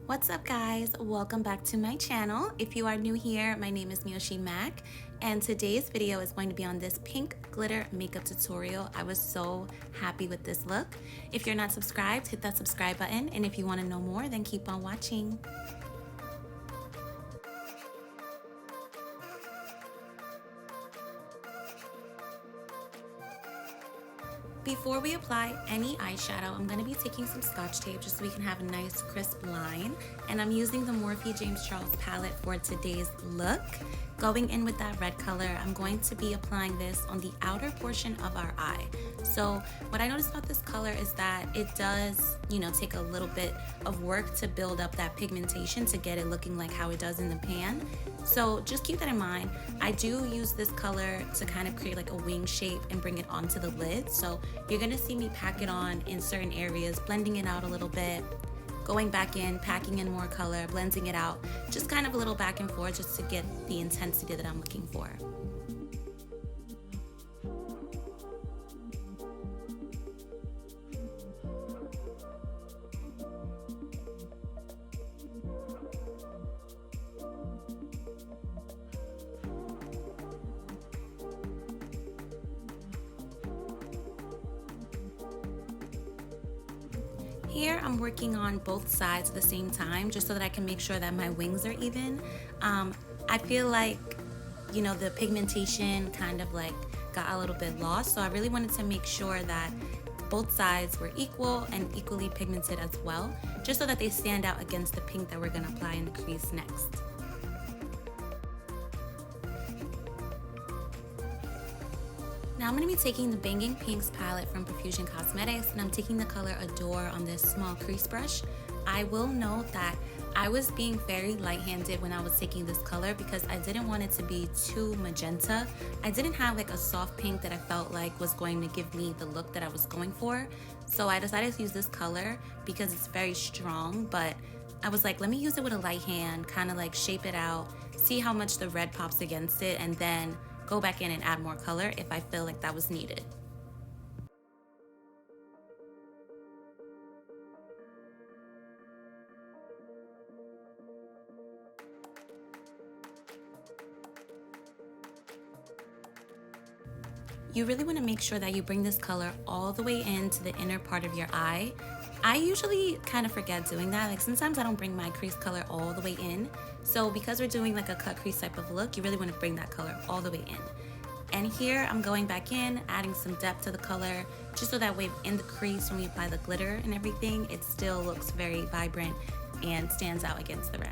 What's up guys? Welcome back to my channel. If you are new here, my name is Myoshi Mac and today's video is going to be on this pink glitter makeup tutorial. I was so happy with this look. If you're not subscribed, hit that subscribe button, and if you want to know more, then keep on watching. Before we apply any eyeshadow, I'm going to be taking some Scotch tape just so we can have a nice crisp line. And I'm using the Morphe James Charles palette for today's look. Going in with that red color, I'm going to be applying this on the outer portion of our eye. So what I noticed about this color is that it does, take a little bit of work to build up that pigmentation to get it looking like how it does in the pan. So just keep that in mind. I do use this color to kind of create like a wing shape and bring it onto the lid. So you're gonna see me pack it on in certain areas, blending it out a little bit, going back in, packing in more color, blending it out, just kind of a little back and forth just to get the intensity that I'm looking for. Here I'm working on both sides at the same time just so that I can make sure that my wings are even. I feel like, the pigmentation kind of like got a little bit lost, so I really wanted to make sure that both sides were equal and equally pigmented as well, just so that they stand out against the pink that we're going to apply in the crease next. Now I'm going to be taking the Banging Pinks palette from Profusion Cosmetics, and I'm taking the color Adore on this small crease brush. I will note that I was being very light-handed when I was taking this color because I didn't want it to be too magenta. I didn't have like a soft pink that I felt like was going to give me the look that I was going for. So I decided to use this color because it's very strong, but I was like, let me use it with a light hand, kind of like shape it out, see how much the red pops against it, and then go back in and add more color if I feel like that was needed. You really want to make sure that you bring this color all the way into the inner part of your eye. I usually kind of forget doing that. Like sometimes I don't bring my crease color all the way in. So because we're doing like a cut crease type of look, you really want to bring that color all the way in. And here I'm going back in, adding some depth to the color, just so that way in the crease when we apply the glitter and everything, it still looks very vibrant and stands out against the red.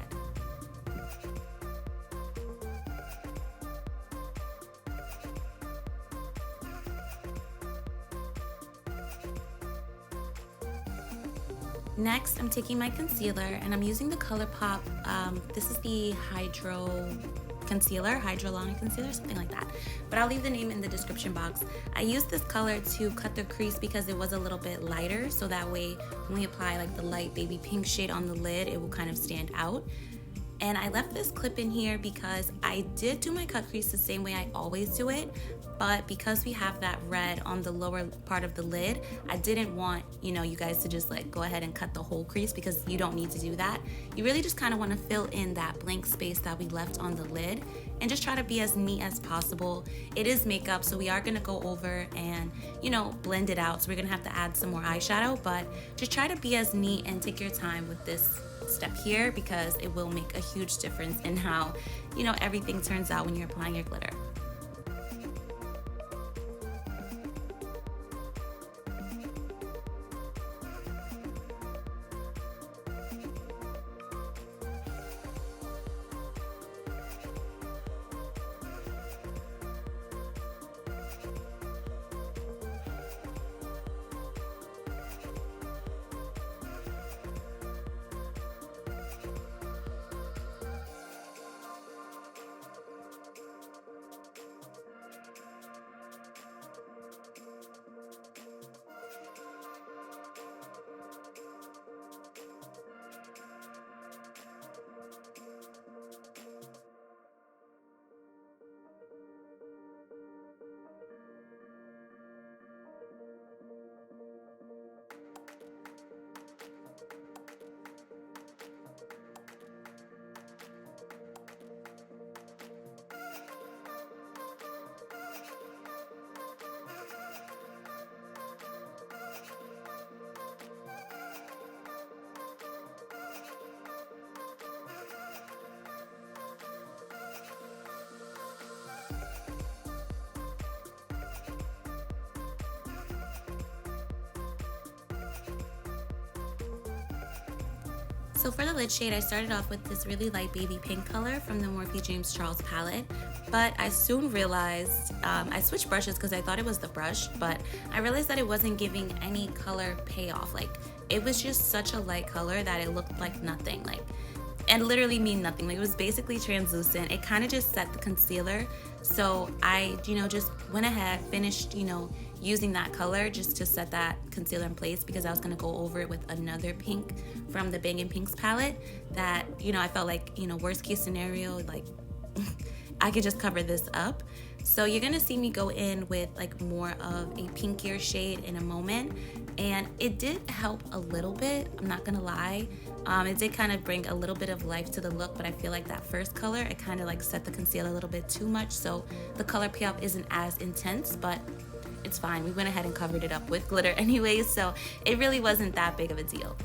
Next, I'm taking my concealer and I'm using the ColourPop. This is the Hydro Concealer, Hydrolonic Concealer, something like that. But I'll leave the name in the description box. I used this color to cut the crease because it was a little bit lighter, so that way when we apply like the light baby pink shade on the lid, it will kind of stand out. And I left this clip in here because I did do my cut crease the same way I always do it, but because we have that red on the lower part of the lid, I didn't want, you guys to just like go ahead and cut the whole crease because you don't need to do that. You really just kind of want to fill in that blank space that we left on the lid and just try to be as neat as possible. It is makeup, so we are going to go over and, blend it out. So we're going to have to add some more eyeshadow, but just try to be as neat and take your time with this step here because it will make a huge difference in how, everything turns out when you're applying your glitter. So for the lid shade, I started off with this really light baby pink color from the Morphe James Charles palette, but I soon realized, I switched brushes because I thought it was the brush, but I realized that it wasn't giving any color payoff. Like, it was just such a light color that it looked like nothing, like, and literally mean nothing. Like, it was basically translucent. It kind of just set the concealer. So I, just went ahead, finished, using that color just to set that concealer in place, because I was gonna go over it with another pink from the Bang Pinks palette that, I felt like, worst case scenario, like I could just cover this up. So you're gonna see me go in with like more of a pinkier shade in a moment, and it did help a little bit, I'm not gonna lie. It did kind of bring a little bit of life to the look, but I feel like that first color, it kind of like set the concealer a little bit too much, so the color payoff isn't as intense, but it's fine. We went ahead and covered it up with glitter anyways, so it really wasn't that big of a deal.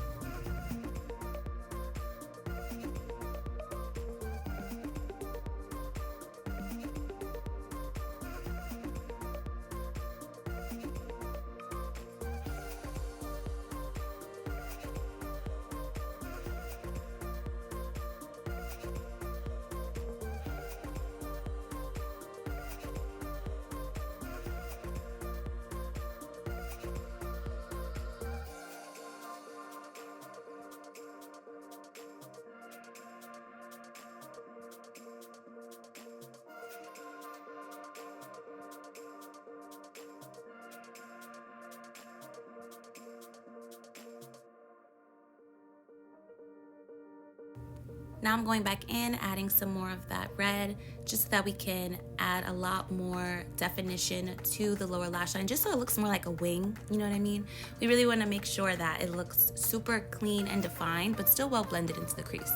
Now I'm going back in, adding some more of that red, just so that we can add a lot more definition to the lower lash line, just so it looks more like a wing, you know what I mean? We really want to make sure that it looks super clean and defined, but still well blended into the crease.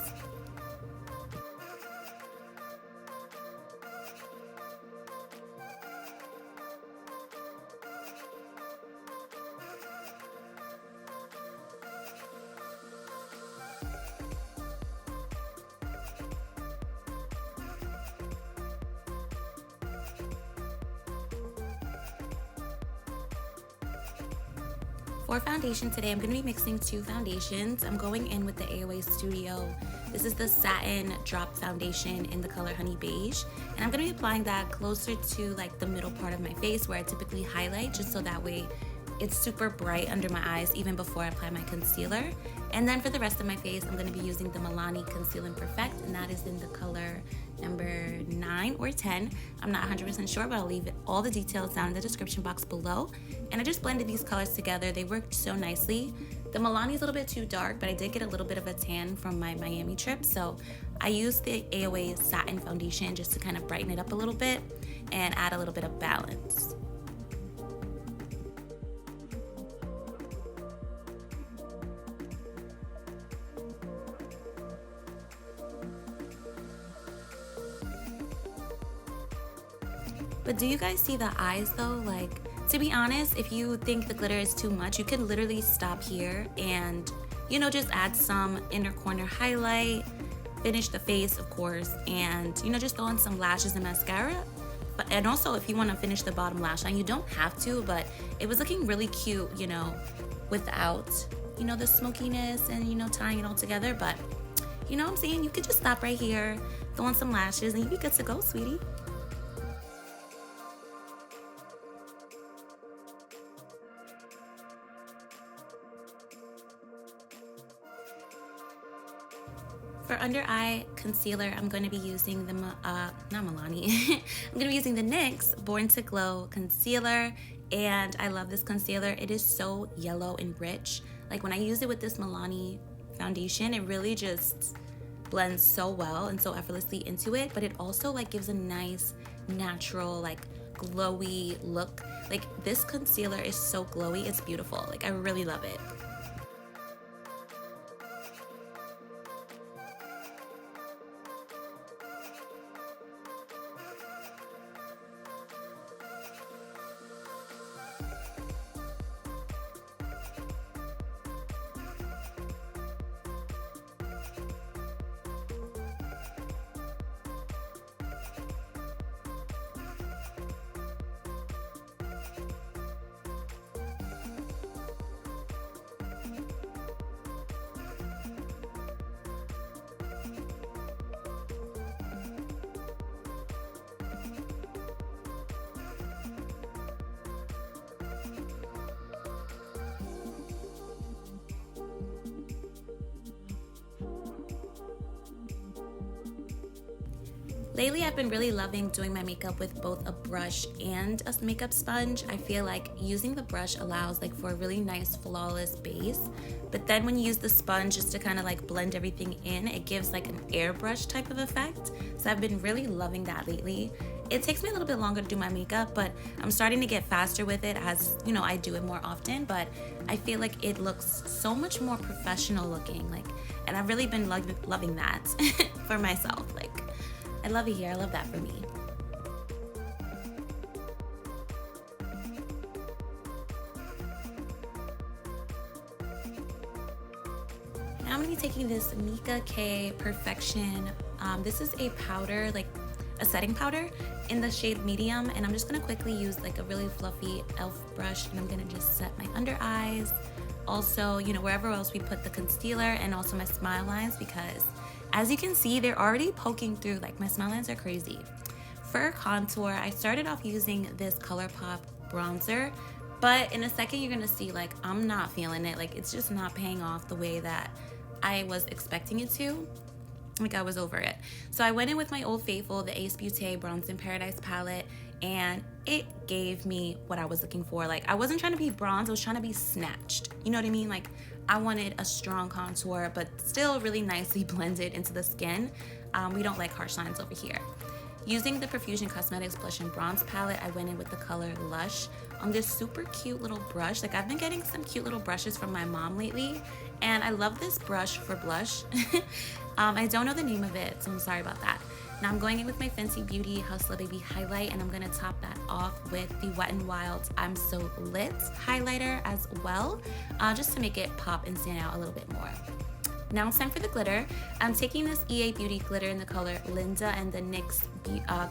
For foundation today, I'm going to be mixing two foundations. I'm going in with the AOA Studio. This is the Satin Drop Foundation in the color Honey Beige. And I'm going to be applying that closer to like the middle part of my face where I typically highlight, just so that way it's super bright under my eyes even before I apply my concealer. And then for the rest of my face, I'm going to be using the Milani Conceal and Perfect, and that is in the color number 9 or 10. I'm not 100% sure, but I'll leave all the details down in the description box below. And I just blended these colors together. They worked so nicely. The Milani is a little bit too dark, but I did get a little bit of a tan from my Miami trip, so I used the AOA Satin Foundation just to kind of brighten it up a little bit and add a little bit of balance. But do you guys see the eyes though? Like, to be honest, if you think the glitter is too much, you can literally stop here and, just add some inner corner highlight, finish the face, of course, and, just throw in some lashes and mascara. And also, if you want to finish the bottom lash line, you don't have to, but it was looking really cute, without, the smokiness and, tying it all together. But, you know what I'm saying? You could just stop right here, throw in some lashes, and you'd be good to go, sweetie. For under eye concealer, I'm going to be using the, not Milani, I'm going to be using the NYX Born to Glow concealer, and I love this concealer. It is so yellow and rich. Like, when I use it with this Milani foundation, it really just blends so well and so effortlessly into it, but it also like gives a nice, natural, like glowy look. Like, this concealer is so glowy, it's beautiful. Like, I really love it. Lately, I've been really loving doing my makeup with both a brush and a makeup sponge. I feel like using the brush allows like for a really nice flawless base, but then when you use the sponge just to kind of like blend everything in, it gives like an airbrush type of effect. So I've been really loving that lately. It takes me a little bit longer to do my makeup, but I'm starting to get faster with it as, you know, I do it more often, but I feel like it looks so much more professional looking, like, and I've really been loving that for myself. Like, I love it here. I love that for me. Now I'm going to be taking this Nicka K Perfection. This is a powder, like a setting powder in the shade medium, and I'm just going to quickly use like a really fluffy elf brush, and I'm going to just set my under eyes. Also, you know, wherever else we put the concealer, and also my smile lines, because as you can see, they're already poking through. Like, my smile lines are crazy. For contour, I started off using this ColourPop bronzer, but in a second you're gonna see like I'm not feeling it. Like, it's just not paying off the way that I was expecting it to. Like, I was over it. So I went in with my Old Faithful, the Ace Beauté Bronze in Paradise palette, and it gave me what I was looking for. Like, I wasn't trying to be bronze, I was trying to be snatched. You know what I mean? Like, I wanted a strong contour, but still really nicely blended into the skin. We don't like harsh lines over here. Using the Profusion Cosmetics Blush and Bronze palette, I went in with the color Lush on this super cute little brush. Like, I've been getting some cute little brushes from my mom lately, and I love this brush for blush. I don't know the name of it, so I'm sorry about that. Now I'm going in with my Fenty Beauty Hustler Baby highlight, and I'm gonna top that off with the Wet n Wild I'm So Lit highlighter as well, just to make it pop and stand out a little bit more. Now it's time for the glitter. I'm taking this EA Beauty glitter in the color Linda and the NYX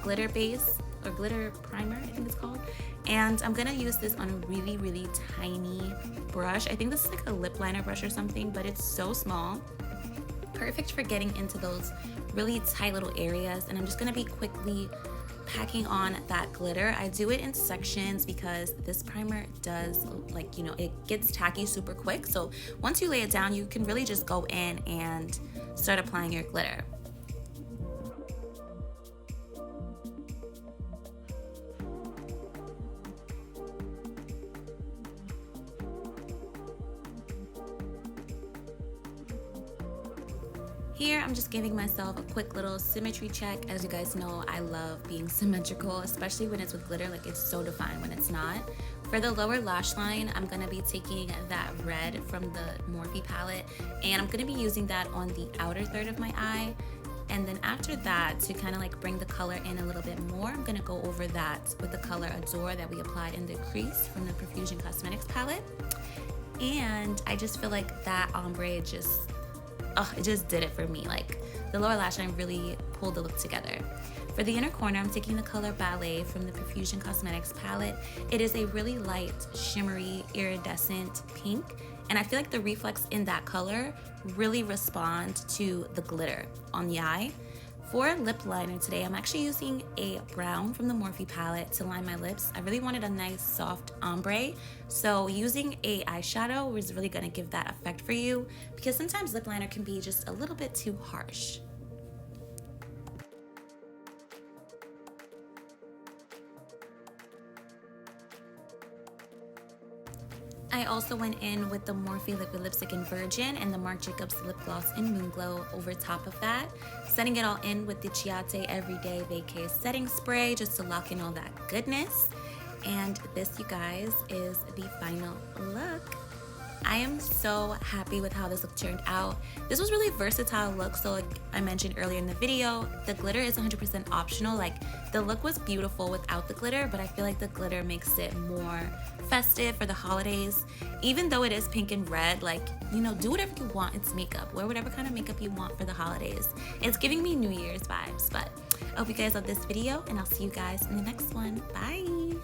glitter base, or glitter primer, I think it's called. And I'm gonna use this on a really, really tiny brush. I think this is like a lip liner brush or something, but it's so small. Perfect for getting into those really tight little areas. And I'm just gonna be quickly packing on that glitter. I do it in sections because this primer does, like, you know, it gets tacky super quick. So once you lay it down, you can really just go in and start applying your glitter. Here, I'm just giving myself a quick little symmetry check. As you guys know, I love being symmetrical, especially when it's with glitter. Like, it's so defined when it's not. For the lower lash line, I'm gonna be taking that red from the Morphe palette, and I'm gonna be using that on the outer third of my eye. And then after that, to kind of like bring the color in a little bit more, I'm gonna go over that with the color Adore that we applied in the crease from the Profusion Cosmetics palette. And I just feel like that ombre just, it just did it for me. Like, the lower lash line really pulled the look together. For the inner corner, I'm taking the color Ballet from the Profusion Cosmetics palette. It is a really light, shimmery, iridescent pink, and I feel like the reflex in that color really responds to the glitter on the eye. For a lip liner today, I'm actually using a brown from the Morphe palette to line my lips. I really wanted a nice soft ombre, so using a eyeshadow was really gonna give that effect for you, because sometimes lip liner can be just a little bit too harsh. I also went in with the Morphe Liquid Lipstick in Virgin and the Marc Jacobs Lip Gloss in Moon Glow over top of that. Setting it all in with the Ciate Everyday Vacay Setting Spray just to lock in all that goodness. And this, you guys, is the final look. I am so happy with how this look turned out. This was really versatile look, so like I mentioned earlier in the video, the glitter is 100% optional. Like, the look was beautiful without the glitter, but I feel like the glitter makes it more festive for the holidays. Even though it is pink and red, like, you know, do whatever you want. It's makeup. Wear whatever kind of makeup you want for the holidays. It's giving me New Year's vibes, but I hope you guys love this video, and I'll see you guys in the next one. Bye!